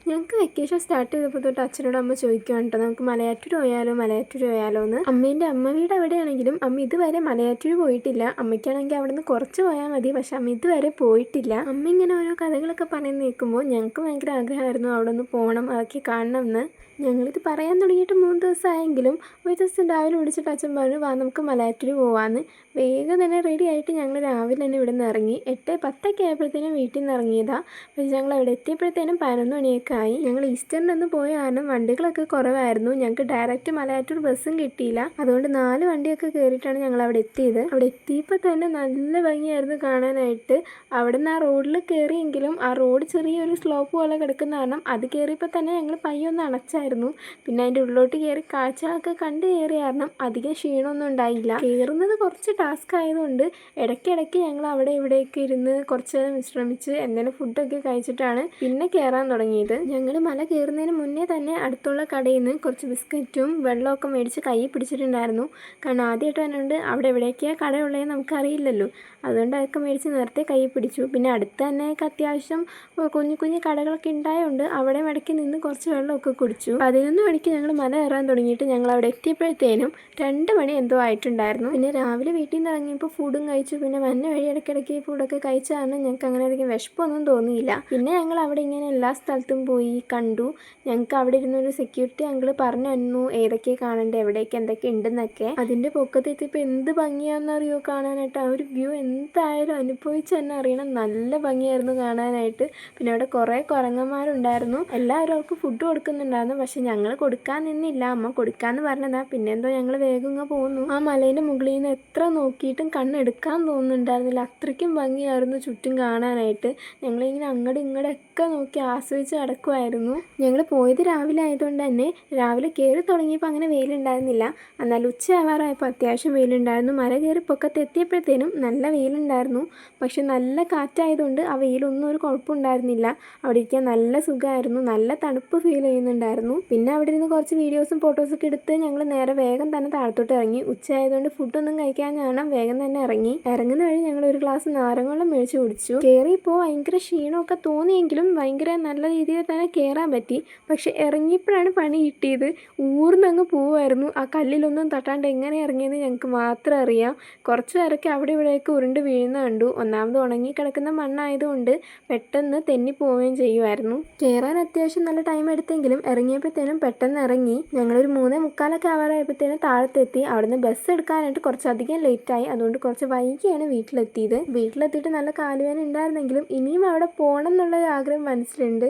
ഞങ്ങൾക്ക് vacation start ചെയ്തപ്പോൾ തൊട്ട് അച്ഛനോട് അമ്മ ചോദിക്കുകയാണ് കേട്ടോ, നമുക്ക് മലയാറ്റൂർ പോയാലോ എന്ന്. അമ്മേൻ്റെ അമ്മ വീട് എവിടെയാണെങ്കിലും അമ്മ ഇതുവരെ മലയാറ്റൂർ പോയിട്ടില്ല. അമ്മയ്ക്കാണെങ്കിൽ അവിടെ നിന്ന് കുറച്ച് പോയാൽ മതി, പക്ഷെ അമ്മ ഇതുവരെ പോയിട്ടില്ല. അമ്മ ഇങ്ങനെ ഓരോ കഥകളൊക്കെ പറയുന്ന കേൾക്കുമ്പോൾ ഞങ്ങൾക്ക് ഭയങ്കര ആഗ്രഹമായിരുന്നു അവിടെ ഒന്ന് പോകണം, അതൊക്കെ കാണണം എന്ന്. ഞങ്ങളിത് പറയാൻ തുടങ്ങിയിട്ട് 3 ദിവസമായെങ്കിലും ഒരു ദിവസം രാവിലെ വിളിച്ചിട്ട് അച്ഛൻ പറഞ്ഞു, വാ നമുക്ക് മലയാറ്റൂർ പോവാമെന്ന്. വേഗം തന്നെ റെഡി ആയിട്ട് ഞങ്ങൾ രാവിലെ തന്നെ ഇവിടെ നിന്ന് ഇറങ്ങി. 8:10 ആയപ്പോഴത്തേനും വീട്ടിൽ നിന്ന് ഇറങ്ങിയതാണ്. പക്ഷേ ഞങ്ങൾ അവിടെ എത്തിയപ്പോഴത്തേനും 11 മണിയൊക്കെ ആയി. ഞങ്ങൾ ഈസ്റ്ററിനൊന്നും പോയ കാരണം വണ്ടികളൊക്കെ കുറവായിരുന്നു. ഞങ്ങൾക്ക് ഡയറക്റ്റ് മലയാറ്റൂർ ബസ്സും കിട്ടിയില്ല. അതുകൊണ്ട് 4 വണ്ടിയൊക്കെ കയറിയിട്ടാണ് ഞങ്ങൾ അവിടെ എത്തിയത്. അവിടെ എത്തിയപ്പോൾ തന്നെ നല്ല ഭംഗിയായിരുന്നു കാണാനായിട്ട്. അവിടെ നിന്ന് ആ റോഡിൽ കയറിയെങ്കിലും ആ റോഡ് ചെറിയൊരു സ്ലോപ്പ് പോലെ കിടക്കുന്ന കാരണം അത് കയറിയപ്പോൾ തന്നെ ഞങ്ങൾ പയ്യൊന്ന് അണച്ചായിരുന്നു. പിന്നെ അതിൻ്റെ ഉള്ളിലോട്ട് കയറി കാഴ്ചകളൊക്കെ കണ്ട് കയറിയ കാരണം അധികം ക്ഷീണമൊന്നും ഉണ്ടായില്ല. കയറുന്നത് കുറച്ച് ടാസ്ക് ആയതുകൊണ്ട് ഇടയ്ക്കിടയ്ക്ക് ഞങ്ങൾ അവിടെ ഇവിടെയൊക്കെ ഇരുന്ന് കുറച്ച് നേരം വിശ്രമിച്ച് എന്തെങ്കിലും ഫുഡൊക്കെ കഴിച്ചിട്ടാണ് പിന്നെ കയറാൻ തുടങ്ങിയത്. ഞങ്ങൾ മല കയറുന്നതിന് മുന്നേ തന്നെ അടുത്തുള്ള കടയിൽ നിന്ന് കുറച്ച് ബിസ്ക്കറ്റും വെള്ളമൊക്കെ മേടിച്ച് കൈ പിടിച്ചിട്ടുണ്ടായിരുന്നു. കാരണം ആദ്യമായിട്ട് തന്നെ അവിടെ എവിടെയൊക്കെയാണ് കടയുള്ളതെന്ന് നമുക്കറിയില്ലല്ലോ. അതുകൊണ്ട് അതൊക്കെ മേടിച്ച് നേരത്തെ കൈ പിടിച്ചു. പിന്നെ അടുത്ത് തന്നെ അത്യാവശ്യം കുഞ്ഞു കുഞ്ഞു കടകളൊക്കെ ഉണ്ടായതുകൊണ്ട് അവിടെ ഇടയ്ക്ക് നിന്ന് കുറച്ച് വെള്ളമൊക്കെ കുടിച്ചു. 11 മണിക്ക് ഞങ്ങൾ മല കയറാൻ തുടങ്ങിയിട്ട് ഞങ്ങൾ അവിടെ എത്തിയപ്പോഴത്തേനും 2 മണി എന്തോ ആയിട്ടുണ്ടായിരുന്നു. പിന്നെ രാവിലെ വീട്ടിൽ നിന്ന് ഇറങ്ങിയപ്പോൾ ഫുഡും കഴിച്ചു. പിന്നെ വന്ന വഴി ഇടയ്ക്കിടയ്ക്ക് ഫുഡൊക്കെ കഴിച്ച കാരണം ഞങ്ങൾക്ക് അങ്ങനെ അധികം വിശപ്പൊന്നും തോന്നിയില്ല. പിന്നെ ഞങ്ങൾ അവിടെ ഇങ്ങനെ എല്ലാ സ്ഥലത്തും പോയി കണ്ടു. ഞങ്ങൾക്ക് അവിടെ ഇരുന്നൊരു സെക്യൂരിറ്റി അങ്കിൾ പറഞ്ഞു തന്നു ഏതൊക്കെ കാണേണ്ടത്, എവിടേക്ക് എന്തൊക്കെ ഉണ്ടെന്നൊക്കെ. അതിൻ്റെ പൊക്കത്തെത്തിയപ്പോൾ എന്ത് ഭംഗിയാണെന്നറിയോ കാണാനായിട്ട്. ആ ഒരു വ്യൂ എന്തായാലും അനുഭവിച്ച് തന്നെ അറിയണം. നല്ല ഭംഗിയായിരുന്നു കാണാനായിട്ട്. പിന്നെ അവിടെ കുറേ കുരങ്ങന്മാരുണ്ടായിരുന്നു. എല്ലാവരും അവർക്ക് ഫുഡ് കൊടുക്കുന്നുണ്ടായിരുന്നു. പക്ഷെ ഞങ്ങൾ കൊടുക്കാൻ നിന്നില്ല, അമ്മ കൊടുക്കാമെന്ന് പറഞ്ഞതാ. പിന്നെ എന്തോ ഞങ്ങൾ വേഗം ഇങ്ങ് പോകുന്നു. ആ മലേൻ്റെ മുകളിൽ നിന്ന് എത്ര നോക്കിയിട്ടും കണ്ണെടുക്കാൻ തോന്നുന്നുണ്ടായിരുന്നില്ല. അത്രയ്ക്കും ഭംഗിയായിരുന്നു ചുറ്റും കാണാനായിട്ട്. ഞങ്ങളിങ്ങനെ അങ്ങോട്ടും ഇങ്ങോട്ടൊക്കെ നോക്കി ആസ്വദിച്ച് നടക്കുമായിരുന്നു. ഞങ്ങൾ പോയത് രാവിലെ ആയതുകൊണ്ട് തന്നെ രാവിലെ കയറി തുടങ്ങിയപ്പോൾ അങ്ങനെ വെയിലുണ്ടായിരുന്നില്ല. എന്നാൽ ഉച്ചയാവാറായപ്പോൾ അത്യാവശ്യം വെയിലുണ്ടായിരുന്നു. മല കയറി പൊക്കത്ത് എത്തിയപ്പോഴത്തേനും നല്ല വെയിലുണ്ടായിരുന്നു. പക്ഷെ നല്ല കാറ്റായതുകൊണ്ട് ആ വെയിലൊന്നും ഒരു കുഴപ്പമുണ്ടായിരുന്നില്ല. അവിടെ ഇരിക്കാൻ നല്ല സുഖമായിരുന്നു. നല്ല തണുപ്പ് ഫീൽ ചെയ്യുന്നുണ്ടായിരുന്നു. പിന്നെ അവിടെ ഇരുന്ന് കുറച്ച് വീഡിയോസും ഫോട്ടോസൊക്കെ എടുത്ത് ഞങ്ങൾ നേരെ വേഗം തന്നെ താഴത്തോട്ട് ഇറങ്ങി. ഉച്ചയായതുകൊണ്ട് ഫുഡൊന്നും കഴിക്കാനാണ് വേഗം തന്നെ ഇറങ്ങി. ഇറങ്ങുന്ന വഴി ഞങ്ങൾ ഒരു ഗ്ലാസ് നാരങ്ങവെള്ളം മേടിച്ച് കുടിച്ചു. കയറിയപ്പോൾ ഭയങ്കര ക്ഷീണമൊക്കെ തോന്നിയെങ്കിലും ഭയങ്കര നല്ല രീതിയിൽ തന്നെ കയറാൻ പറ്റി. പക്ഷെ ഇറങ്ങിയപ്പോഴാണ് പണി കിട്ടിയത്. ഊർന്നങ്ങ് പോവുമായിരുന്നു. ആ കല്ലിലൊന്നും തട്ടാണ്ട് എങ്ങനെ ഇറങ്ങിയെന്ന് ഞങ്ങൾക്ക് മാത്രം അറിയാം. കുറച്ച് പേരൊക്കെ അവിടെ ഇവിടെയൊക്കെ ഉരുണ്ട് വീഴുന്ന കണ്ടു. ഒന്നാമത് ഉണങ്ങി കിടക്കുന്ന മണ്ണായതുകൊണ്ട് പെട്ടെന്ന് തെന്നിപ്പോവുകയും ചെയ്യുമായിരുന്നു. കയറാൻ അത്യാവശ്യം നല്ല ടൈം എടുത്തെങ്കിലും ഇറങ്ങിയപ്പോഴത്തേനും പെട്ടെന്ന് ഇറങ്ങി. ഞങ്ങളൊരു 3:45 ആവാറായപ്പോഴത്തേനും താഴത്തെത്തി. അവിടുന്ന് ബസ് എടുക്കാനായിട്ട് കുറച്ചധികം ലേറ്റായി. അതുകൊണ്ട് കുറച്ച് വൈകിയാണ് വീട്ടിലെത്തിയത്. വീട്ടിലെത്തിയിട്ട് നല്ല കാലുവേദന ഉണ്ടായിരുന്നെങ്കിലും ഇനിയും അവിടെ പോകണം എന്നുള്ള ആഗ്രഹം മനസ്സിലുണ്ട്.